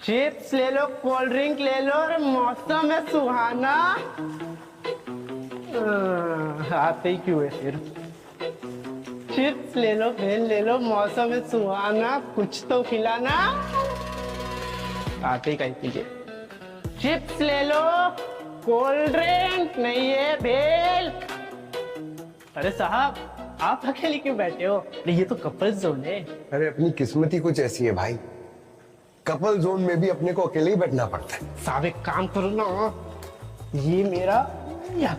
Chips ले लो, cold drink ले लो, और मौसम है सुहाना। आते ही क्यों है फिर? चिप्स ले लो, भेल ले लो, मौसम है सुहाना, कुछ तो खिलाना। आते ही कहीं पीजिए। चिप्स ले लो, कोल्ड ड्रिंक नहीं है, भेल। अरे साहब, आप अकेले क्यों बैठे हो? अरे ये तो कपल जोन है। अरे अपनी किस्मत ही कुछ ऐसी है भाई, कपल जोन में भी अपने को अकेले ही बैठना पड़ता है। साहब एक काम करो ना, ये मेरा या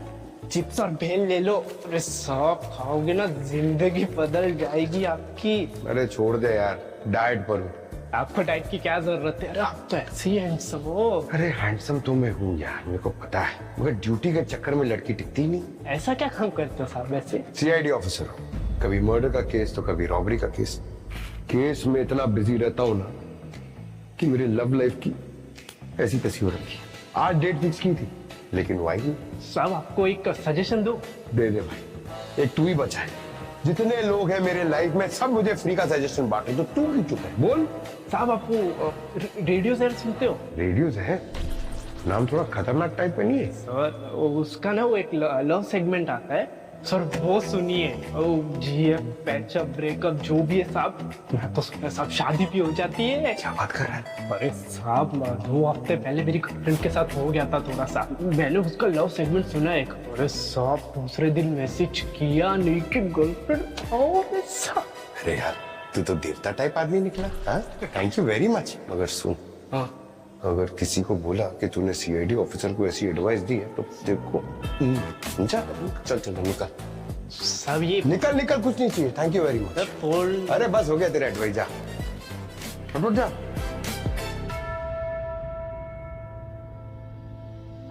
चिप्स और भेल ले लो। अरे साहब खाओगे ना, जिंदगी बदल जाएगी आपकी। अरे छोड़ दे यार, डाइट पर हूँ। आपको डाइट की क्या जरूरत है? अरे आप तो ऐसे ही हैंडसम हो। अरे हैंडसम तो मैं हूँ यार, मेरे को पता है, मगर ड्यूटी के चक्कर में लड़की टिकती नहीं। ऐसा क्या काम करते हो साहब वैसे? सीआईडी ऑफिसर हूँ, कभी मर्डर का केस तो कभी रॉबरी का केस। केस में इतना बिजी रहता हूँ ना कि मेरी लव लाइफ की ऐसी तैसी हो रखी है। आज डेट फिक्स की थी लेकिन वो आई नहीं। साहब आपको एक सजेशन दो। दे दे भाई, एक तू ही बचा है। जितने लोग हैं मेरे लाइफ में सब मुझे फ्री का सजेशन बांटे, तो तू ही चुप है, बोल। साहब आपको रेडियो सेट सुनते हो? रेडियोज है, नाम थोड़ा खतरनाक टाइप में नहीं है? सर उसका ना वो एक लव सेगमेंट आता है सर, वो सुनिए। ओ जी, पैचअप ब्रेकअप जो भी है साहब, मैं तो सुना साहब शादी भी हो जाती है। क्या बात कर रहा है? अरे साहब 2 हफ्ते पहले मेरी गर्लफ्रेंड के साथ हो गया था थोड़ा सा, मैंने उसका लव सेगमेंट सुना एक। अरे साहब दूसरे दिन मैसेज किया, नहीं कि गर्लफ्रेंड आओ साहब। अरे यार तू तो देवता टाइप आदमी निकला। हाँ, थैंक यू वेरी मच। मगर सुन, हाँ अगर किसी को बोला कि तूने सीआईडी ऑफिसर को ऐसी एडवाइस दी है तो देखो। जा, चल चल निकल साहब, ये निकल निकल, कुछ नहीं चाहिए, थैंक यू वेरी मच। अरे बस हो गया तेरा एडवाइस, जा रुक जा।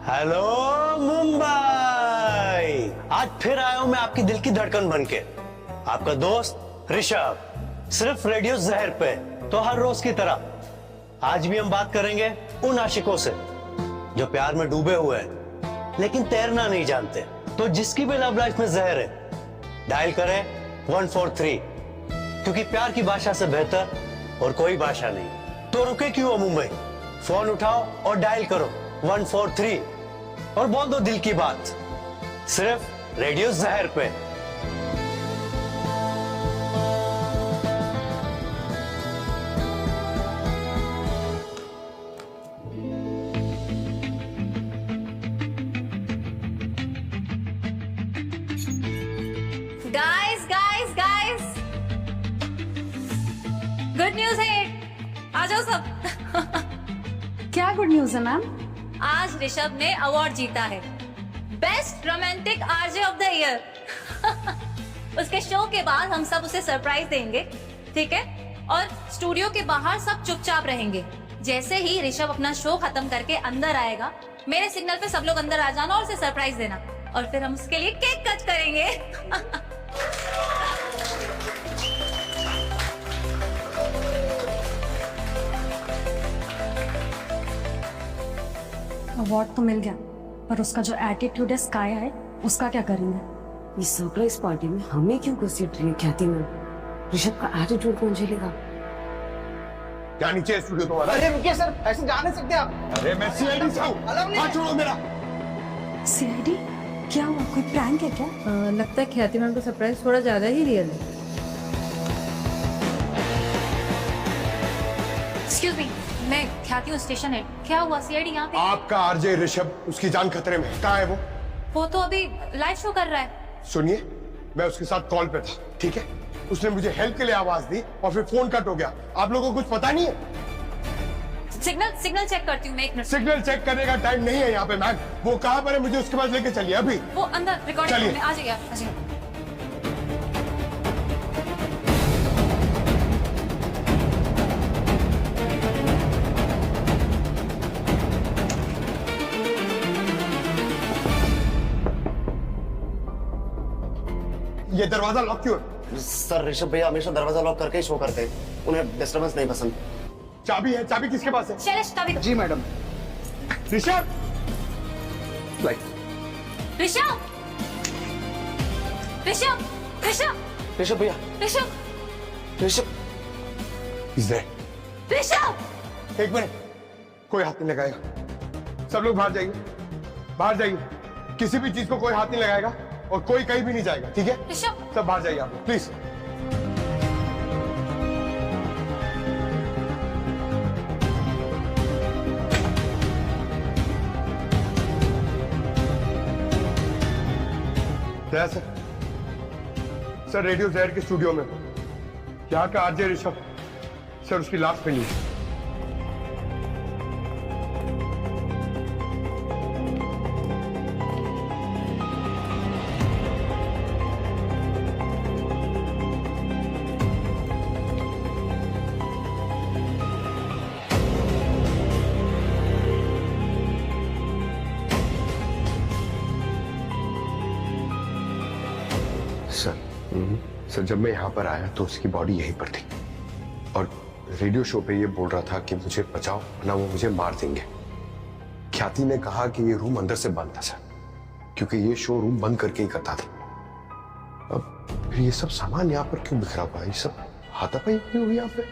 हेलो मुंबई, आज फिर आया हूं मैं आपकी दिल की धड़कन बनके, आपका दोस्त ऋषभ, सिर्फ रेडियो जहर पे। तो हर रोज की तरह आज भी हम बात करेंगे उन आशिकों से जो प्यार में डूबे हुए हैं लेकिन तैरना नहीं जानते। तो जिसकी भी लव लाइफ में जहर है, डायल करें 143, क्योंकि प्यार की भाषा से बेहतर और कोई भाषा नहीं। तो रुके क्यों हो मुंबई, फोन उठाओ और डायल करो 143 और बोल दो दिल की बात, सिर्फ रेडियो जहर पे। गाइस गुड न्यूज है, आ जाओ सब। क्या गुड न्यूज है मैम? आज ऋषभ ने अवार्ड जीता है, best romantic RJ of the year. उसके शो के बाद हम सब उसे सरप्राइज देंगे, ठीक है? और स्टूडियो के बाहर सब चुपचाप रहेंगे। जैसे ही ऋषभ अपना शो खत्म करके अंदर आएगा, मेरे सिग्नल पे सब लोग अंदर आ जाना और उसे सरप्राइज देना, और फिर हम उसके लिए केक कट करेंगे। अवार्ड तो मिल गया, पर उसका जो एटीट्यूड है स्काई हाई, उसका क्या करेंगे? इस सरप्राइज पार्टी में हमें क्यों घसीट रही है ख्याति मैम? ऋषभ का एटीट्यूड कौन झेलेगा? क्या नीचे स्टूडियो तुम्हारा? अरे रुकिए सर, ऐसे जा नहीं सकते आप। अरे मैं सीआईडी से हूँ, हाथ छोड़ो मेरा। सीआईडी? क्या हुआ, कोई प्रैंक है क्या? लगता है ख्याति मैम का सरप्राइज थोड़ा ज्यादा ही रियल है। एक्सक्यूज मी, मैं ख्याति हूँ स्टेशन हेड। क्या हुआ? सीआईडी यहाँ पे? आपका आरजे ऋषभ, उसकी जान खतरे में है। कहाँ है वो? वो तो अभी लाइव शो कर रहा है। सुनिए, मैं उसके साथ कॉल पे था, ठीक है? उसने मुझे हेल्प के लिए आवाज दी और फिर फोन कट हो गया। आप लोगों को कुछ पता नहीं है? सिग्नल चेक करती हूँ मैं, एक मिनट। सिग्नल चेक करने का टाइम नहीं है यहाँ पे मैम। वो कहाँ पर है, मुझे उसके पास लेके चलिए अभी। वो अंदर रिकॉर्डिंग चलिए। रूम में। आ जाइए, आ जाइए। ये दरवाजा लॉक क्यों है? सर ऋषभ भैया हमेशा दरवाजा लॉक करके ही शो करते हैं, उन्हें डिस्टर्बेंस नहीं पसंद। चाबी है, चाबी किसके पास है? शैलेश चाबी दो। जी मैडम। ऋषभ, लाइक ऋषभ ऋषभ ऋषभ ऋषभ भैया, ऋषभ ऋषभ इज देयर। ऋषभ एक मिनट, कोई हाथ नहीं लगाएगा। सब लोग बाहर जाइए, बाहर जाइए। किसी भी चीज को कोई हाथ नहीं लगाएगा और कोई कहीं भी नहीं जाएगा, ठीक है? ऋषभ, सब बाहर जाइए आप, प्लीज। दया सर रेडियो जहर के स्टूडियो में यहाँ का आरजे ऋषभ सर, उसकी लास्ट में लीजिए। सर जब मैं यहाँ पर आया तो उसकी बॉडी यहीं पर थी और रेडियो शो पे ये बोल रहा था कि मुझे बचाओ वरना वो मुझे मार देंगे। ख्याति ने कहा कि ये रूम अंदर से बंद था सर, क्योंकि ये शो रूम बंद करके ही करता था। अब फिर ये सब सामान यहाँ पर क्यों बिखरा हुआ है? ये सब हाथापाई क्यों हुई यहाँ पे?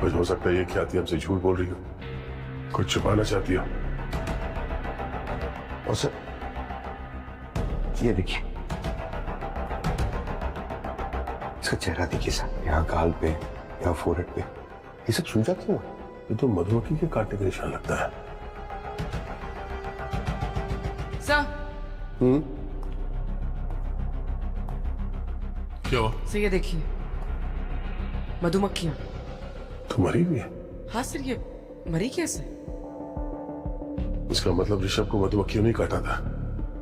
कुछ हो सकता है ये ख्याति हमसे झूठ बोल रही हो, कुछ छुपाना चाहती हो। और सर ये देखिए, इसका चेहरा देखिए सर, यहाँ गाल पे, यहाँ फोरहेड पे, ये सब सूजा क्यों है? ये तो मधुमक्खी के काटने का निशान लगता है। सर क्या हुआ? सर ये देखिए, मधुमक्खियां। तो मरी हुई है? हाँ सर, ये मरी कैसे? इसका मतलब ऋषभ को मधुमक्खियों नहीं काटा था,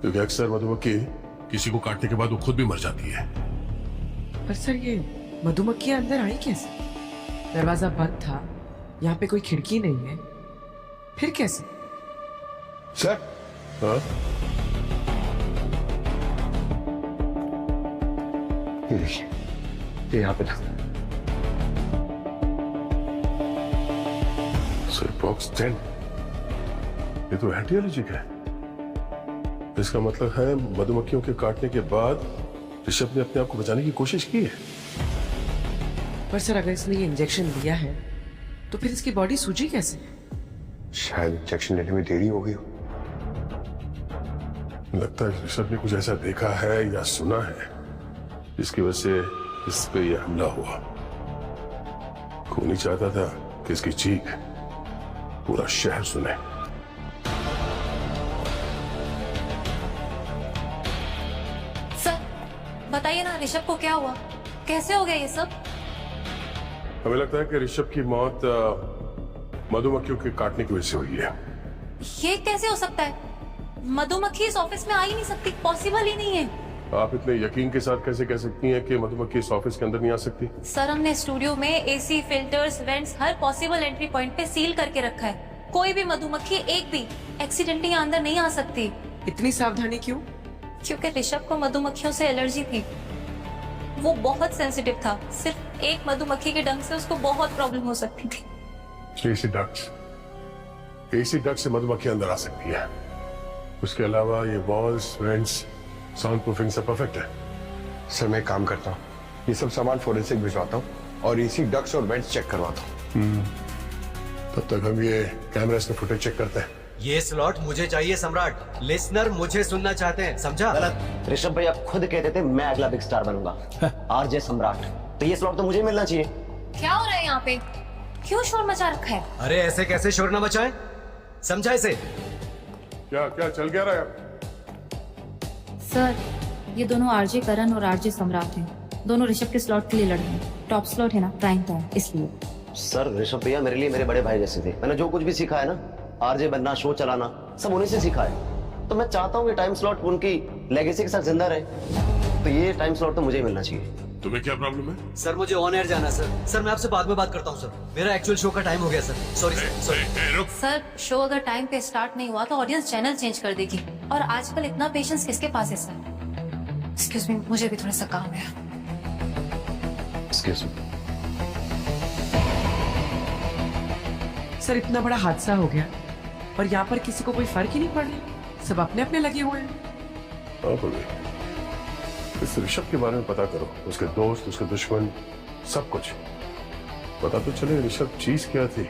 क्योंकि अक्सर मधुमक्खी किसी को काटने के बाद वो खुद भी मर जाती है। पर सर ये मधुमक्खियां अंदर आई कैसे? दरवाजा बंद था, यहाँ पे कोई खिड़की नहीं है, फिर कैसे? सर हाँ? ये देखिए, ये यहाँ पे था। बॉक्स 10, ये तो एंटी एलर्जिक है। इसका मतलब है मधुमक्खियों के काटने के बाद ऋषभ ने अपने आप को बचाने की कोशिश की है। पर सर अगर इसने ये इंजेक्शन लिया है तो फिर इसकी बॉडी सूजी कैसे? शायद इंजेक्शन लेने में देरी हो गई हो। लगता है ऋषभ ने कुछ ऐसा देखा है या सुना है जिसकी वजह से इस पे यह हमला हुआ। खूनी चाहता था कि इसकी चीख पूरा शहर सुने। सर बताइए ना, ऋषभ को क्या हुआ, कैसे हो गया ये सब? हमें लगता है कि ऋषभ की मौत मधुमक्खियों के काटने की वजह से हुई है। ये कैसे हो सकता है? मधुमक्खी इस ऑफिस में आ ही नहीं सकती, पॉसिबल ही नहीं है। आप इतने यकीन के साथ कैसे कह सकती हैं कि मधुमक्खी इस ऑफिस के अंदर नहीं आ सकती? सर हमने स्टूडियो में एसी, फिल्टर्स, वेंट्स, हर पॉसिबल एंट्री पॉइंट पे सील करके रखा है। कोई भी मधुमक्खी एक भी एक्सीडेंटली यहाँ अंदर नहीं आ सकती। इतनी सावधानी क्यों? क्योंकि ऋषभ को मधुमक्खियों से एलर्जी थी, वो बहुत सेंसिटिव था। सिर्फ एक मधुमक्खी के डंक से उसको बहुत प्रॉब्लम हो सकती थी। एसी डक्ट से मधुमक्खी अंदर आ सकती है। उसके अलावा ये वॉल्स, वेंट्स, साउंड प्रूफिंग सब परफेक्ट है। सर मैं एक काम करता हूँ, ये सब सामान फोरेंसिक भिजवाता हूँ और एसी डक्ट्स और वेंट्स चेक करवाता हूँ। तब तक हम ये कैमरास का फुटेज चेक करते हैं। ये स्लॉट मुझे चाहिए सम्राट, लिसनर मुझे सुनना चाहते हैं, समझा? गलत। ऋषभ भैया खुद कहते थे मैं अगला बिग स्टार बनूंगा, आरजे सम्राट, तो ये स्लॉट तो मुझे मिलना चाहिए। क्या हो रहा है यहाँ पे? क्यों शोर मचा रखा है? अरे ऐसे कैसे शोर न मचाएं, समझा इसे? क्या क्या चल क्या रहा है? सर ये दोनों आरजे करण और आरजे सम्राट हैं, दोनों ऋषभ के स्लॉट के लिए लड़ रहे हैं। टॉप स्लॉट है ना, प्राइम टाइम, इसलिए। सर ऋषभ भैया मेरे लिए मेरे बड़े भाई जैसे थे, मैंने जो कुछ भी सीखा है ना, आरजे बनना, शो चलाना, सब उन्हीं से सीखा है। तो मैं चाहता हूँ कि टाइम स्लॉट उनकी लेगेसी के साथ जिंदा रहे, तो ये टाइम स्लॉट तो मुझे मिलना चाहिए। तुम्हें क्या प्रॉब्लम है? सर मुझे ऑन एयर जाना है सर। सर मैं आपसे बाद में बात करता हूँ सर, मेरा एक्चुअल शो का टाइम हो गया sir. Sorry sir. Sir show अगर टाइम पे स्टार्ट नहीं हुआ तो ऑडियंस चैनल चेंज कर देगी, और आजकल इतना पेशेंस किसके पास है सर? एक्सक्यूज मी, मुझे भी थोड़ा सा काम है। Excuse me. सर इतना बड़ा हादसा हो गया और यहाँ पर किसी को कोई फर्क ही नहीं पड़ रहा, सब अपने अपने लगे हुए हैं। हाँ बोलिए, इस ऋषभ के बारे में पता करो, उसके दोस्त, उसके दुश्मन, सब कुछ पता तो चले ऋषभ चीज क्या थी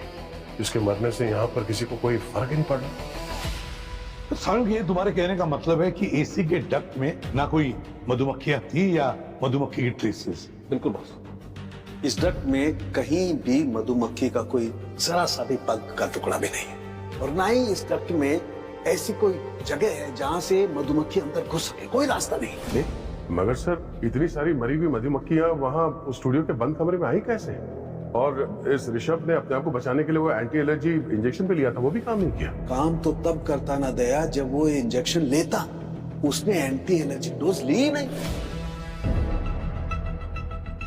जिसके मरने से यहाँ पर किसी को कोई फर्क ही नहीं पड़ रहा। सारुण, ये तुम्हारे कहने का मतलब है कि एसी के डक्ट में ना कोई मधुमक्खियां थी या मधुमक्खी की ट्रेसेस? बिल्कुल बॉस, इस डक्ट में कहीं भी मधुमक्खी का कोई जरा सा भी पग का टुकड़ा भी नहीं है, और ना ही इस डक्ट में ऐसी कोई जगह है जहां से मधुमक्खी अंदर घुस सके, कोई रास्ता नहीं। मगर सर, इतनी सारी मरी हुई मधुमक्खियां वहां स्टूडियो के बंद कमरे में आई कैसे? और इस ऋषभ ने अपने आप को बचाने के लिए वो एंटी एलर्जी इंजेक्शन भी लिया था, वो भी काम नहीं किया। काम तो तब करता ना दया जब वो इंजेक्शन लेता, उसने एंटी एलर्जी डोज ली ही नहीं।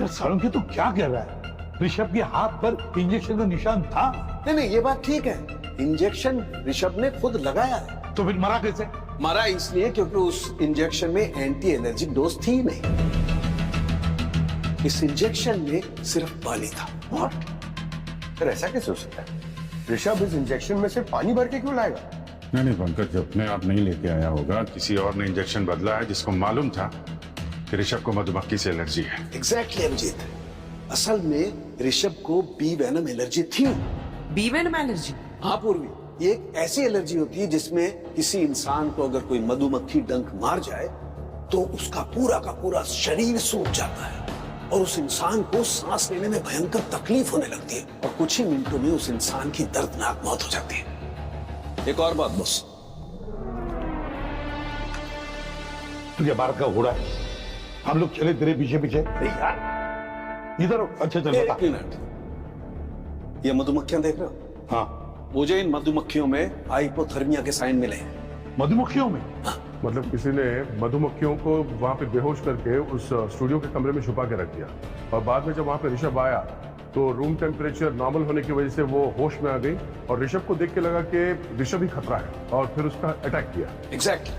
यार सारुण, के तू क्या कह रहा है? ऋषभ के हाथ पर इंजेक्शन का निशान था। नहीं, ये बात ठीक है, इंजेक्शन ऋषभ ने खुद लगाया है। तो फिर मरा कैसे? मरा इसलिए क्योंकि उस इंजेक्शन में एंटी एलर्जी डोज थी ही नहीं। इस इंजेक्शन में सिर्फ पानी था। What? सर, ऐसा कैसे हो सकता है? ऋषभ इस इंजेक्शन में से पानी भर के क्यों लाएगा? नहीं पंकज, अपने आप नहीं लेके आया होगा, किसी और ने इंजेक्शन बदला है जिसको मालूम था कि ऋषभ को मधुमक्खी से एलर्जी है। एग्जैक्टली अभिजीत, असल में ऋषभ को बी वेनम एलर्जी थी। Bee venom allergy? हाँ पूर्वी, ये एक ऐसी एलर्जी होती है जिसमें किसी इंसान को अगर कोई मधुमक्खी डंक मार जाए तो उसका पूरा का पूरा शरीर सूख जाता है और उस इंसान को सांस लेने में भयंकर तकलीफ होने लगती है और कुछ ही मिनटों में उस इंसान की दर्दनाक मौत हो जाती है। एक और बात बॉस, तुझे भारत का घोड़ा है, हम लोग चले तेरे पीछे पीछे। नहीं यार, इधर अच्छा चल एक मिनट, ये मधुमक्खियां देख रहे हो? हाँ। मुझे इन मधुमक्खियों में हाइपोथर्मिया के साइन मिले हैं। मधुमक्खियों में? हाँ। मतलब किसी ने मधुमक्खियों को वहां पे बेहोश करके उस स्टूडियो के कमरे में छुपा के रख दिया और बाद में जब वहां पे ऋषभ आया तो रूम टेम्परेचर नॉर्मल होने की वजह से वो होश में आ गई और ऋषभ को देख के लगा कि ऋषभ ही खतरा है और फिर उसका अटैक किया। एग्जैक्टली।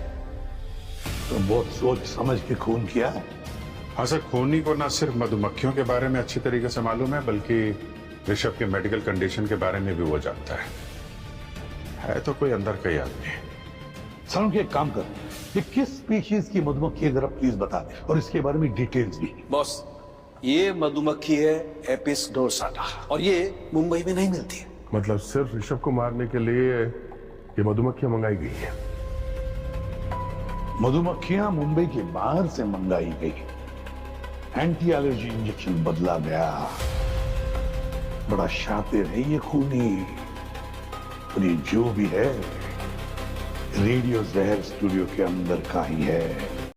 तो बहुत सोच समझ के खून किया है। हाँ सर, खूनी को न सिर्फ मधुमक्खियों के बारे में अच्छी तरीके से मालूम है बल्कि ऋषभ के मेडिकल कंडीशन के बारे में भी वो जानता है तो कोई अंदर का ही आदमी। सारुण, एक काम कर, ये किस स्पीशीज की मधुमक्खी है जरा प्लीज बता दे, और इसके बारे में डिटेल्स भी। बॉस, ये मधुमक्खी है एपिस डोर्साटा और ये मुंबई में नहीं मिलती है। मतलब सिर्फ ऋषभ को मारने के लिए ये मधुमक्खियां मंगाई गई है? मधुमक्खियां मुंबई के बाहर से मंगाई गई, एंटी एलर्जी इंजेक्शन बदला गया। बड़ा शातिर है ये खूनी, और ये जो भी है रेडियो जहर स्टूडियो के अंदर का ही है।